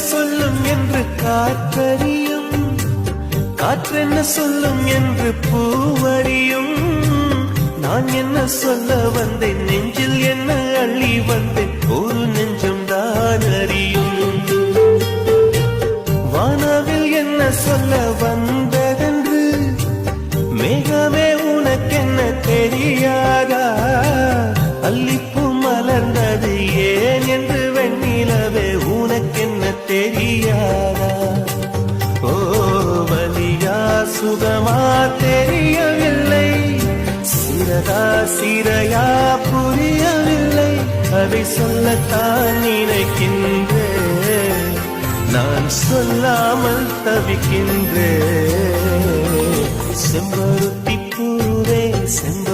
சொல்லும் என்று காற்றறியும், காற்றென்ன சொல்லும் என்று பூவறியும். நான் என்ன சொல்ல வந்தேன், நெஞ்சில் என்ன அள்ளி வந்தேன், ஒரு நெஞ்சம் தான் அறியும். வானவில் என்ன சொல்ல வந்ததென்று மேகமே உனக்கென்ன தெரியாதா? அல்லிப்பூ மலர்ந்தது ஏன் என்று வெண்ணிலவே உனக்கென்ன தெரியாதா? ஓ வலியா சுகமா தெரியவில்லை, சிறதா சிறையா புரியவில்லை. அதை சொல்லத்தான் நினைக்கின்றேன், நான் சொல்லாமல் தவிக்கின்றேன். செம்பருத்தி பூவே செம்ப